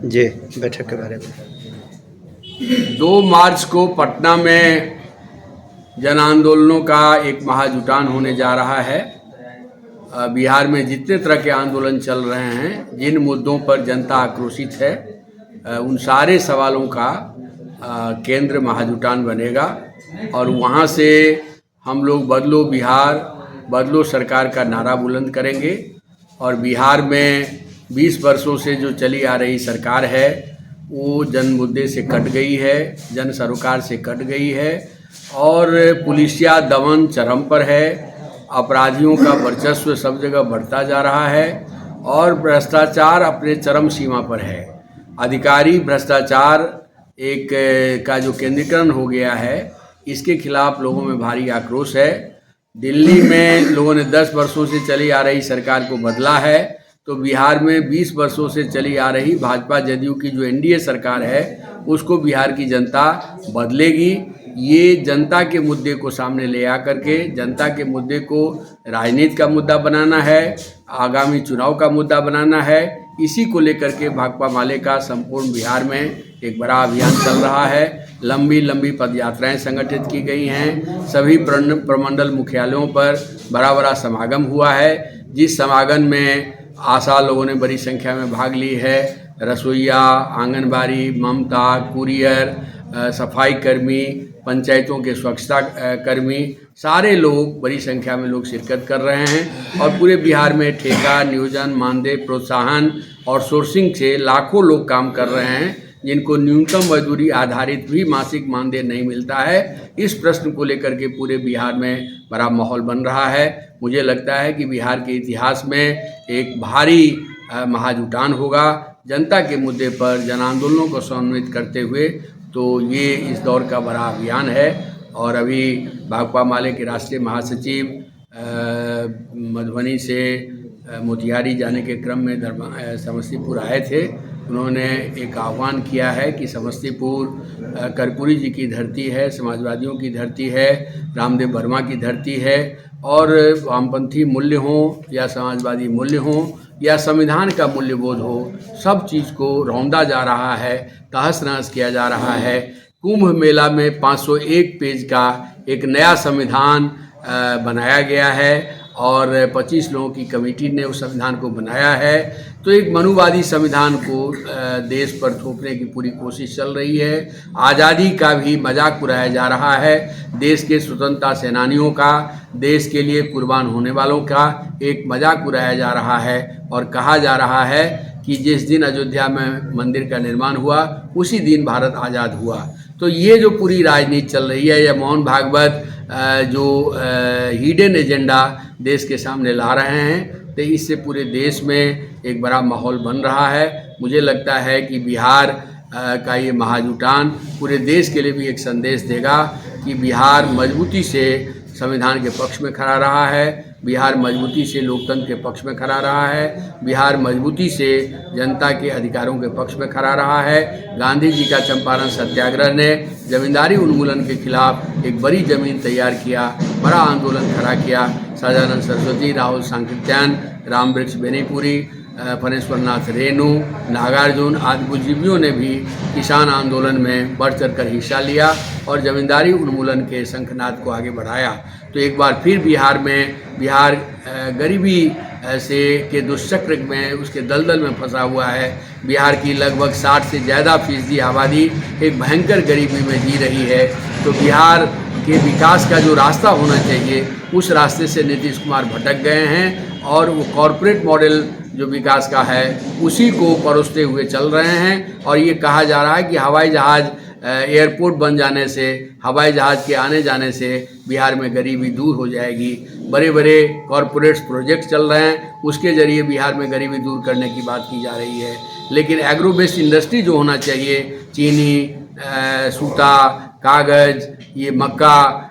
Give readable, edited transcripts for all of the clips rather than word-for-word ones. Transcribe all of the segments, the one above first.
जी, बैठक के बारे में 2 मार्च को पटना में जन आंदोलनों का एक महाजुटान होने जा रहा है। बिहार में जितने तरह के आंदोलन चल रहे हैं, जिन मुद्दों पर जनता आक्रोशित है, उन सारे सवालों का केंद्र महाजुटान बनेगा और वहाँ से हम लोग बदलो बिहार, बदलो सरकार का नारा बुलंद करेंगे। और बिहार में 20 वर्षों से जो चली आ रही सरकार है वो जन मुद्दे से कट गई है, जन सरोकार से कट गई है और पुलिसिया दमन चरम पर है। अपराधियों का वर्चस्व सब जगह बढ़ता जा रहा है और भ्रष्टाचार अपने चरम सीमा पर है। अधिकारी भ्रष्टाचार एक का जो केंद्रीकरण हो गया है, इसके खिलाफ लोगों में भारी आक्रोश है। दिल्ली में लोगों ने 10 वर्षों से चली आ रही सरकार को बदला है, तो बिहार में 20 वर्षों से चली आ रही भाजपा जदयू की जो एनडीए सरकार है उसको बिहार की जनता बदलेगी। ये जनता के मुद्दे को सामने ले आकर के जनता के मुद्दे को राजनीति का मुद्दा बनाना है, आगामी चुनाव का मुद्दा बनाना है। इसी को लेकर के भाकपा माले का संपूर्ण बिहार में एक बड़ा अभियान चल रहा है। लंबी लंबी पदयात्राएं संगठित की गई हैं। सभी प्रमंडल मुख्यालयों पर बड़ा बड़ा समागम हुआ है, जिस समागम में आशा लोगों ने बड़ी संख्या में भाग ली है। रसोइया, आंगनबाड़ी, ममता, कुरियर, सफाई कर्मी, पंचायतों के स्वच्छता कर्मी, सारे लोग बड़ी संख्या में लोग शिरकत कर रहे हैं और पूरे बिहार में ठेका, नियोजन, मानदेय, प्रोत्साहन और सोर्सिंग से लाखों लोग काम कर रहे हैं, जिनको न्यूनतम मजदूरी आधारित भी मासिक मानदेय नहीं मिलता है। इस प्रश्न को लेकर के पूरे बिहार में बड़ा माहौल बन रहा है। मुझे लगता है कि बिहार के इतिहास में एक भारी महाजुटान होगा जनता के मुद्दे पर जन आंदोलनों को समन्वित करते हुए। तो ये इस दौर का बड़ा अभियान है और अभी भाकपा माले के राष्ट्रीय महासचिव मधुबनी से मोतिहारी जाने के क्रम में समस्तीपुर आए थे। उन्होंने एक आह्वान किया है कि समस्तीपुर कर्पूरी जी की धरती है, समाजवादियों की धरती है, रामदेव वर्मा की धरती है और वामपंथी मूल्य हों या समाजवादी मूल्य हों या संविधान का मूल्यबोध हो, सब चीज़ को रौंदा जा रहा है, तहस नहस किया जा रहा है। कुंभ मेला में 501 पेज का एक नया संविधान बनाया गया है और 25 लोगों की कमेटी ने उस संविधान को बनाया है। तो एक मनुवादी संविधान को देश पर थोपने की पूरी कोशिश चल रही है। आज़ादी का भी मजाक उड़ाया जा रहा है। देश के स्वतंत्रता सेनानियों का, देश के लिए कुर्बान होने वालों का एक मजाक उड़ाया जा रहा है और कहा जा रहा है कि जिस दिन अयोध्या में मंदिर का निर्माण हुआ उसी दिन भारत आज़ाद हुआ। तो ये जो पूरी राजनीति चल रही है, या मोहन भागवत जो हिडन एजेंडा देश के सामने ला रहे हैं, तो इससे पूरे देश में एक बड़ा माहौल बन रहा है। मुझे लगता है कि बिहार का ये महाजुटान पूरे देश के लिए भी एक संदेश देगा कि बिहार मजबूती से संविधान के पक्ष में खड़ा रहा है, बिहार मजबूती से लोकतंत्र के पक्ष में खड़ा रहा है, बिहार मजबूती से जनता के अधिकारों के पक्ष में खड़ा रहा है। गांधी जी का चंपारण सत्याग्रह ने जमींदारी उन्मूलन के खिलाफ एक बड़ी जमीन तैयार किया, बड़ा आंदोलन खड़ा किया। सदानंद सरस्वती, राहुल सांकृत्यायन, रामवृक्ष बेनीपुरी, फणेश्वरनाथ रेणु, नागार्जुन आदि बुद्धिजीवियों ने भी किसान आंदोलन में बढ़ चढ़ कर हिस्सा लिया और जमींदारी उन्मूलन के शंखनाद को आगे बढ़ाया। तो एक बार फिर बिहार गरीबी से के दुष्चक्र में, उसके दलदल में फंसा हुआ है। बिहार की लगभग 60 से ज़्यादा फीसदी आबादी एक भयंकर गरीबी में जी रही है। तो बिहार के विकास का जो रास्ता होना चाहिए उस रास्ते से नीतीश कुमार भटक गए हैं और वो कॉरपोरेट मॉडल जो विकास का है उसी को परोसते हुए चल रहे हैं। और ये कहा जा रहा है कि हवाई जहाज़ एयरपोर्ट बन जाने से, हवाई जहाज़ के आने जाने से बिहार में गरीबी दूर हो जाएगी। बड़े बड़े कॉरपोरेट्स प्रोजेक्ट चल रहे हैं, उसके ज़रिए बिहार में गरीबी दूर करने की बात की जा रही है। लेकिन एग्रो बेस्ड इंडस्ट्री जो होना चाहिए, चीनी, सूता, कागज़, ये मक्का,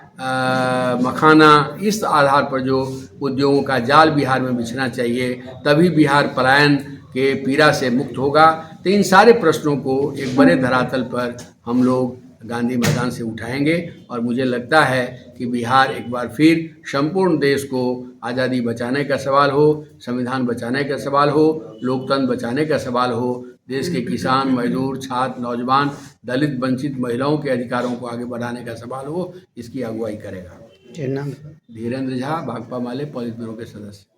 मखाना, इस आधार पर जो उद्योगों का जाल बिहार में बिछना चाहिए, तभी बिहार पलायन के पीड़ा से मुक्त होगा। तो इन सारे प्रश्नों को एक बड़े धरातल पर हम लोग गांधी मैदान से उठाएंगे और मुझे लगता है कि बिहार एक बार फिर संपूर्ण देश को आज़ादी बचाने का सवाल हो, संविधान बचाने का सवाल हो, लोकतंत्र बचाने का सवाल हो, देश के किसान, मजदूर, छात्र, नौजवान, दलित, वंचित महिलाओं के अधिकारों को आगे बढ़ाने का सवाल हो, इसकी अगुवाई करेगा। नाम धीरेन्द्र झा, भाकपा माले पॉलिट ब्यूरो के सदस्य।